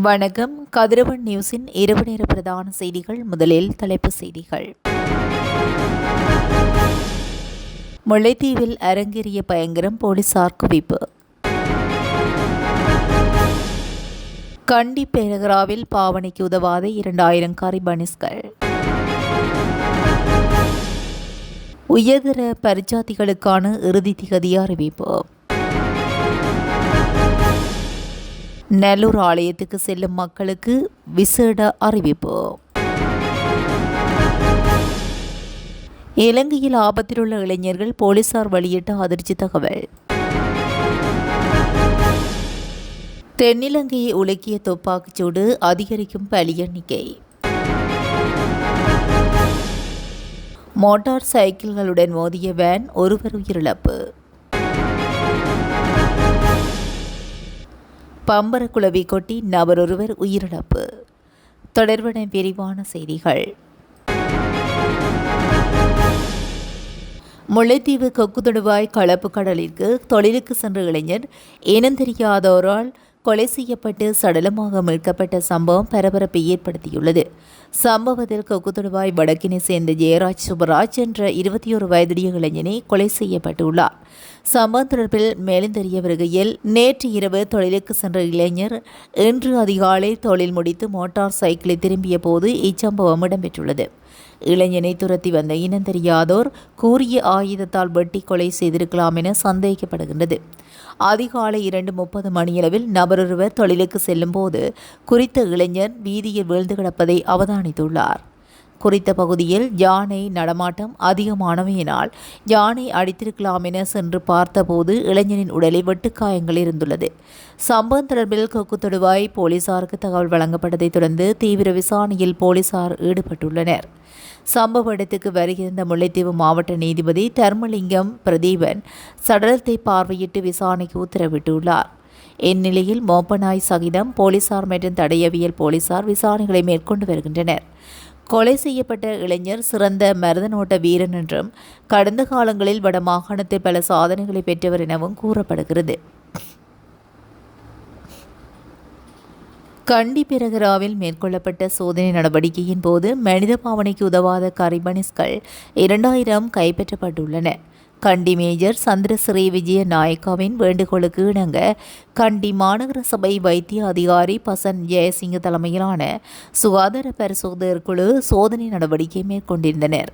வணக்கம். கதிரவன் நியூஸின் இரவு நேர பிரதான செய்திகள். முதலில் தலைப்புச் செய்திகள். முல்லைத்தீவில் அரங்கேறிய பயங்கரம், போலீசார் குவிப்பு. கண்டி பேரகராவில் பாவனைக்கு உதவாத 2000 கரிபனிஸ்கள். உயர்தர பரிச்சாதிகளுக்கான இறுதி திகதி அறிவிப்பு. நெல்லூர் ஆலயத்துக்கு செல்லும் மக்களுக்கு விசேட அறிவிப்பு. இலங்கையில் ஆபத்திலுள்ள இளைஞர்கள், போலீசார் வெளியிட்ட அதிர்ச்சி தகவல். தென்னிலங்கையை உலுக்கிய துப்பாக்கிச்சூடு, அதிகரிக்கும் பலி எண்ணிக்கை. மோட்டார் சைக்கிள்களுடன் மோதிய வேன், ஒருவர் உயிரிழப்பு. பம்பர குளவி கொட்டி நபரொருவர் உயிரிழப்பு. தொடர்பான விரிவான செய்திகள். முல்லைத்தீவு கொக்குதொடுவாய் களப்பு கடலிற்கு தொழிலுக்கு சென்ற இளைஞர் இனந்தெரியாதோரால் கொலை செய்யப்பட்டு சடலமாக மீட்கப்பட்ட சம்பவம் பரபரப்பை ஏற்படுத்தியுள்ளது. சம்பவத்தில் கொக்குதொடுவாய் வடக்கினை சேர்ந்த ஜெயராஜ் சுபராஜ் என்ற 21 வயதுடைய இளைஞனை கொலை செய்யப்பட்டுள்ளார். சம்பவம் தொடர்பில் மேலும் தெரிய வருகையில், நேற்று இரவு தொழிலுக்கு சென்ற இளைஞர் இன்று அதிகாலை தொழில் முடித்து மோட்டார் சைக்கிளை திரும்பிய போது இச்சம்பவம் இடம்பெற்றுள்ளது. இளைஞனை துரத்தி வந்த இனந்தெரியாதோர் கூறிய ஆயுதத்தால் வெட்டி கொலை செய்திருக்கலாம் என சந்தேகிக்கப்படுகின்றது. அதிகாலை 2:30 மணியளவில் நபரொருவர் தொழிலுக்கு செல்லும் போது குறித்த இளைஞர் வீதியில் வீழ்ந்து கிடப்பதை அவதானித்துள்ளார். குறித்த பகுதியில் யானை நடமாட்டம் அதிகமானவையினால் யானை அடித்திருக்கலாம் என சென்று பார்த்தபோது இளைஞனின் உடலில் வெட்டுக்காயங்கள் இருந்துள்ளது. சம்பவம் தொடர்பில் கொக்குதொடுவாய் போலீசாருக்கு தகவல் வழங்கப்பட்டதைத் தொடர்ந்து தீவிர விசாரணையில் போலீசார் ஈடுபட்டுள்ளனர். சம்பவ இடத்துக்கு வருகின்ற முல்லைத்தீவு மாவட்ட நீதிபதி தர்மலிங்கம் பிரதீபன் சடலத்தை பார்வையிட்டு விசாரணைக்கு உத்தரவிட்டுள்ளார். இந்நிலையில் மோப்பநாய் சகிதம் போலீசார் மற்றும் தடயவியல் போலீசார் விசாரணைகளை மேற்கொண்டு வருகின்றனர். கொலை செய்யப்பட்ட இளைஞர் சிறந்த மருதனோட்ட வீரன் என்றும் கடந்த காலங்களில் வடமாகாணத்தில் பல சாதனைகளை பெற்றவர் எனவும் கூறப்படுகிறது. கண்டி பிரகராவில் மேற்கொள்ளப்பட்ட சோதனை நடவடிக்கையின் போது மனித பாவனைக்கு உதவாத கரிபனிஸ்கள் 2000 கைப்பற்றப்பட்டுள்ளன. கண்டி மேஜர் சந்திரசிறி விஜய நாயக்காவின் வேண்டுகோளுக்கு இணங்க கண்டி மாநகர சபை வைத்திய அதிகாரி பசன் ஜெயசிங்க தலைமையிலான சுகாதார பரிசோதகர் குழு சோதனை நடவடிக்கை மேற்கொண்டிருந்தனர்.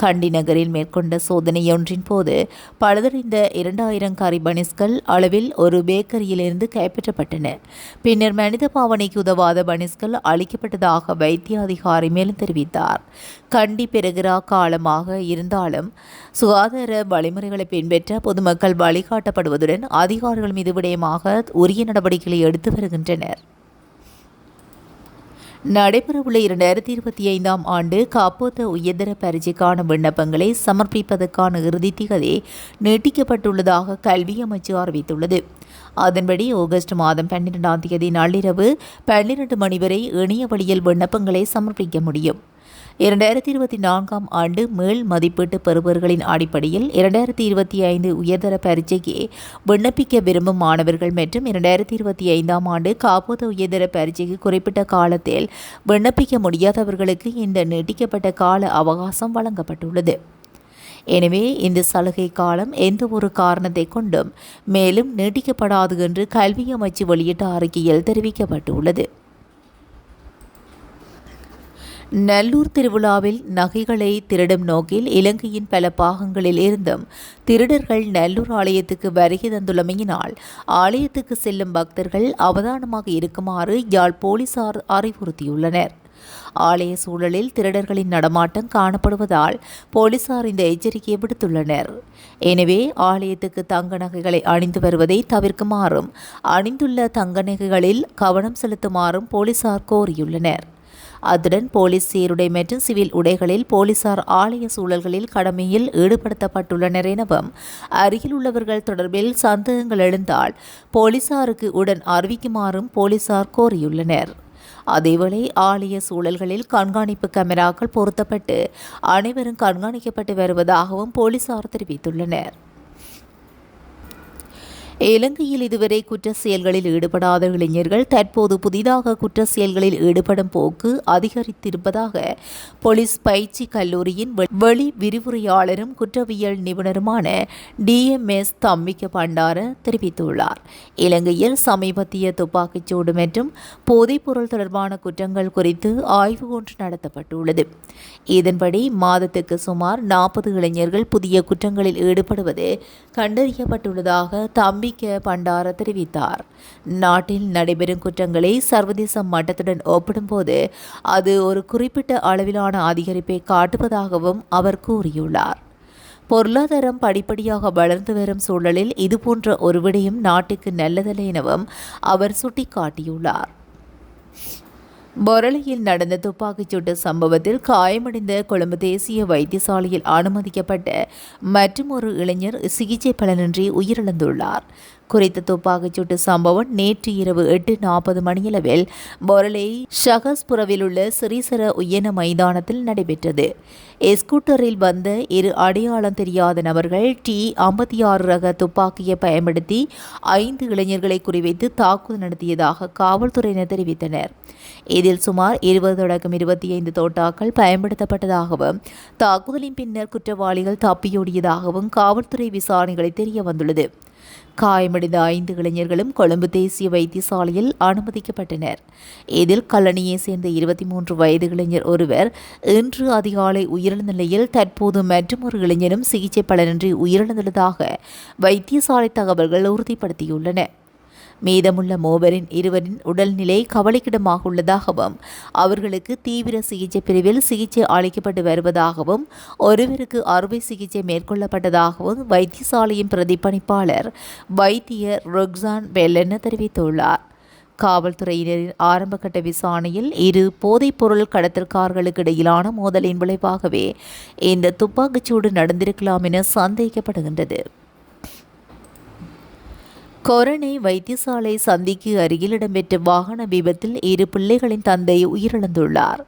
கண்டி நகரில் மேற்கொண்ட சோதனையொன்றின் போது பழுதடைந்த 2000 கரிபனிஸ்கள் அளவில் ஒரு பேக்கரியிலிருந்து கைப்பற்றப்பட்டன. பின்னர் மனித பாவனைக்கு உதவாத பனிஸ்கள் அளிக்கப்பட்டதாக வைத்திய அதிகாரி மேலும் தெரிவித்தார். கண்டி பெருகிறா காலமாக இருந்தாலும் சுகாதார வழிமுறைகளை பின்பற்ற பொதுமக்கள் வழிகாட்டப்படுவதுடன் அதிகாரிகள் மீது விடயமாக உரிய நடவடிக்கைகளை எடுத்து வருகின்றனர். நடைபெறவுள்ள 2025ஆம் ஆண்டு காப்போத்த உயர்தர பரீட்சைக்கான விண்ணப்பங்களை சமர்ப்பிப்பதற்கான இறுதி திகதி நீட்டிக்கப்பட்டுள்ளதாக கல்வி அமைச்சு அறிவித்துள்ளது. அதன்படி ஆகஸ்ட் மாதம் 12ஆம் தேதி நள்ளிரவு 12 மணி வரை இணைய வழியில் விண்ணப்பங்களை சமர்ப்பிக்க முடியும். 2024ஆம் ஆண்டு மேல் மதிப்பீட்டு பெறுபவர்களின் அடிப்படையில் 2025 உயர்தர பரீட்சைக்கு விண்ணப்பிக்க விரும்பும் மாணவர்கள் மற்றும் 2025ஆம் ஆண்டு காப்போத உயர்தர பரீட்சைக்கு குறிப்பிட்ட காலத்தில் விண்ணப்பிக்க முடியாதவர்களுக்கு இந்த நீட்டிக்கப்பட்ட கால அவகாசம் வழங்கப்பட்டுள்ளது. எனவே இந்த சலுகை காலம் எந்த ஒரு காரணத்தை கொண்டும் மேலும் நீட்டிக்கப்படாது என்று கல்வி அமைச்சு வெளியிட்ட அறிக்கையில் தெரிவிக்கப்பட்டுள்ளது. நல்லூர் திருவிழாவில் நகைகளை திருடும் நோக்கில் இலங்கையின் பல பாகங்களில் இருந்தும் திருடர்கள் நல்லூர் ஆலயத்துக்கு வருகை தந்துள்ளமையினால் ஆலயத்துக்கு செல்லும் பக்தர்கள் அவதானமாக இருக்குமாறு யாழ் போலீசார் அறிவுறுத்தியுள்ளனர். ஆலய சூழலில் திருடர்களின் நடமாட்டம் காணப்படுவதால் போலீசார் இந்த எச்சரிக்கையை விடுத்துள்ளனர். எனவே ஆலயத்துக்கு தங்க நகைகளை அணிந்து வருவதை தவிர்க்குமாறும் அணிந்துள்ள தங்க நகைகளில் கவனம் செலுத்துமாறும் போலீசார் கோரியுள்ளனர். அத்துடன் போலீஸ் சீருடை மற்றும் சிவில் உடைகளில் போலீசார் ஆலய சூழல்களில் கடமையில் ஈடுபடுத்தப்பட்டுள்ளனர் எனவும் அருகில் உள்ளவர்கள் தொடர்பில் சந்தேகங்கள் எழுந்தால் போலீசாருக்கு உடன் அறிவிக்குமாறும் போலீசார் கோரியுள்ளனர். அதேவேளை ஆலய சூழல்களில் கண்காணிப்பு கேமராக்கள் பொருத்தப்பட்டு அனைவரும் கண்காணிக்கப்பட்டு வருவதாகவும் போலீசார் தெரிவித்துள்ளனர். இலங்கையில் இதுவரை குற்ற செயல்களில் ஈடுபடாத இளைஞர்கள் தற்போது புதிதாக குற்ற செயல்களில் ஈடுபடும் போக்கு அதிகரித்திருப்பதாக போலீஸ் பயிற்சி கல்லூரியின் வெளி விரிவுரையாளரும் குற்றவியல் நிபுணருமான DMS தம்மிக்க பண்டார தெரிவித்துள்ளார். இலங்கையில் சமீபத்திய துப்பாக்கிச்சூடு மற்றும் போதைப்பொருள் தொடர்பான குற்றங்கள் குறித்து ஆய்வு ஒன்று நடத்தப்பட்டுள்ளது. இதன்படி மாதத்துக்கு சுமார் 40 இளைஞர்கள் புதிய குற்றங்களில் ஈடுபடுவது கண்டறியப்பட்டுள்ளதாக தம்பி பண்டார தெரிவித்தார். நாட்டில் நடைபெறும் குற்றங்களை சர்வதேச மட்டத்துடன் ஒப்பிடும்போது அது ஒரு குறிப்பிட்ட அளவிலான அதிகரிப்பை காட்டுவதாகவும் அவர் கூறியுள்ளார். பொருளாதாரம் படிப்படியாக வளர்ந்து வரும் சூழலில் இதுபோன்ற ஒரு விடயம் நாட்டுக்கு நல்லதல்ல எனவும் அவர் சுட்டிக்காட்டியுள்ளார். பொரளையில் நடந்த துப்பாக்கிச்சூட்டு சம்பவத்தில் காயமடைந்த கொழும்பு தேசிய வைத்தியசாலையில் அனுமதிக்கப்பட்ட மற்றொரு இளைஞர் சிகிச்சை பலனின்றி உயிரிழந்துள்ளார். குறித்த துப்பாக்கிச்சூட்டு சம்பவம் நேற்று இரவு 8:40 மணியளவில் பொரளை ஷகஸ்புரவில் உள்ள சிறிசர உயன மைதானத்தில் நடைபெற்றது. ஸ்கூட்டரில் வந்த இரு அடையாளம் தெரியாத நபர்கள் T56 ரக துப்பாக்கியை பயன்படுத்தி 5 இளைஞர்களை குறிவைத்து தாக்குதல் நடத்தியதாக காவல்துறையினர் தெரிவித்தனர். இதில் சுமார் 20 தொடக்கம் 25 தோட்டாக்கள் பயன்படுத்தப்பட்டதாகவும் தாக்குதலின் பின்னர் குற்றவாளிகள் தப்பியோடியதாகவும் காவல்துறை விசாரணைகளில் தெரிய வந்துள்ளது. காயமடைந்த 5 இளைஞர்களும் கொழும்பு தேசிய வைத்தியசாலையில் அனுமதிக்கப்பட்டனர். இதில் கல்லணியை சேர்ந்த 23 வயது இளைஞர் ஒருவர் இன்று அதிகாலை உயிரிழந்த நிலையில் தற்போது மற்றொரு இளைஞரும் சிகிச்சை பலனின்றி உயிரிழந்துள்ளதாக வைத்தியசாலை தகவல்கள் உறுதிப்படுத்தியுள்ளன. மீதமுள்ள இருவரின் உடல்நிலை கவலைக்கிடமாக உள்ளதாகவும் அவர்களுக்கு தீவிர சிகிச்சை பிரிவில் சிகிச்சை அளிக்கப்பட்டு வருவதாகவும் ஒருவருக்கு அறுவை சிகிச்சை மேற்கொள்ளப்பட்டதாகவும் வைத்தியசாலையின் பிரதிபலிப்பாளர் வைத்தியர் ரொக்ஸான் பெல்லென தெரிவித்துள்ளார். காவல்துறையினரின் ஆரம்பகட்ட விசாரணையில் இரு போதைப்பொருள் கடத்தல்காரர்களுக்கு இடையிலான மோதலின் விளைவாகவே இந்த துப்பாக்கிச்சூடு நடந்திருக்கலாம் என சந்தேகிக்கப்படுகின்றது. கொரணை வைத்தியசாலை சந்திக்கு அருகில் இடம்பெற்ற வாகன விபத்தில் 2 பிள்ளைகளின் தந்தை உயிரிழந்துள்ளார்.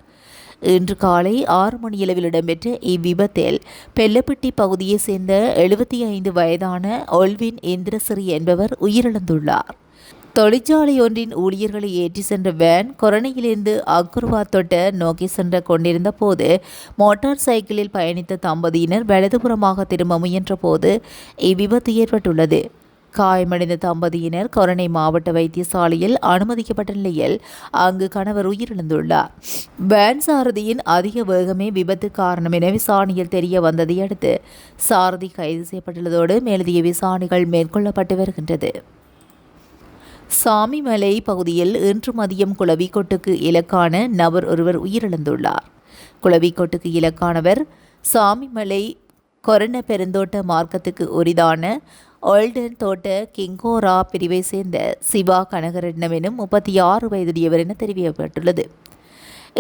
இன்று காலை 6 மணியளவில் இடம்பெற்ற இவ்விபத்தில் பெல்லப்பட்டி பகுதியைச் சேர்ந்த 75 வயதான ஒல்வின் இந்திரசிறி என்பவர் உயிரிழந்துள்ளார். தொழிற்சாலை ஒன்றின் ஊழியர்களை ஏற்றி சென்ற வேன் கொரணையிலிருந்து அக்குர்வா தொட்ட நோக்கி சென்று கொண்டிருந்த போது மோட்டார் சைக்கிளில் பயணித்த தம்பதியினர் வலதுபுறமாக திரும்ப முயன்ற போது இவ்விபத்து ஏற்பட்டுள்ளது. காயமடைந்த தம்பதியினர் கொரணை மாவட்ட வைத்தியசாலையில் அனுமதிக்கப்பட்ட நிலையில் அங்கு கணவர் உயிரிழந்துள்ளார். வேன் சாரதியின் அதிக வேகமே விபத்து காரணம் என விசாரணையில் தெரிய வந்ததை அடுத்து சாரதி கைது செய்யப்பட்டுள்ளதோடு மேலதிக விசாரணைகள் மேற்கொள்ளப்பட்டு வருகின்றது. சாமிமலை பகுதியில் இன்று மதியம் குளவிக்கொட்டுக்கு இலக்கான நபர் ஒருவர் உயிரிழந்துள்ளார். குளவிக்கொட்டுக்கு இலக்கானவர் சாமிமலை கொரண பெருந்தோட்ட மார்க்கத்துக்கு உரிதான ஓல்டன் தோட்ட கிங்கோரா பிரிவை சேர்ந்த சிவா கனகரட்னம் எனும் 36 வயதுடையவர் என தெரிவிக்கப்பட்டுள்ளது.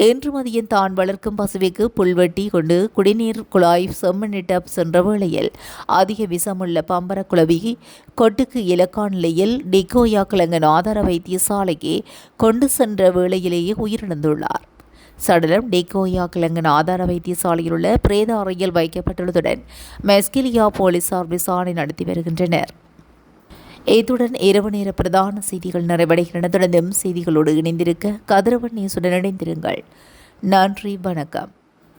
இன்று மதியம் தான் வளர்க்கும் பசுவிற்கு புல்வெட்டி கொண்டு குடிநீர் குழாய் செம்மனிட்ட சென்ற வேளையில் அதிக விஷமுள்ள பம்பர குளவி கொட்டுக்கு இலக்கான நிலையில் டிகோயா கிழங்கன் ஆதார வைத்தியசாலைக்கு கொண்டு சென்ற வேளையிலேயே உயிரிழந்துள்ளார். சடலம் டேகோயா கிழங்கன் ஆதார வைத்தியசாலையில் உள்ள பிரேத அறையில் வைக்கப்பட்டுள்ளதுடன் மெஸ்கிலியா போலீசார் விசாரணை நடத்தி வருகின்றனர். இத்துடன் இரவு நேர பிரதான செய்திகள் நிறைவடைகின்றன. தொடர்ந்தும் செய்திகளோடு இணைந்திருக்க கதிரவன் நியூஸுடன் இணைந்திருங்கள். நன்றி, வணக்கம்.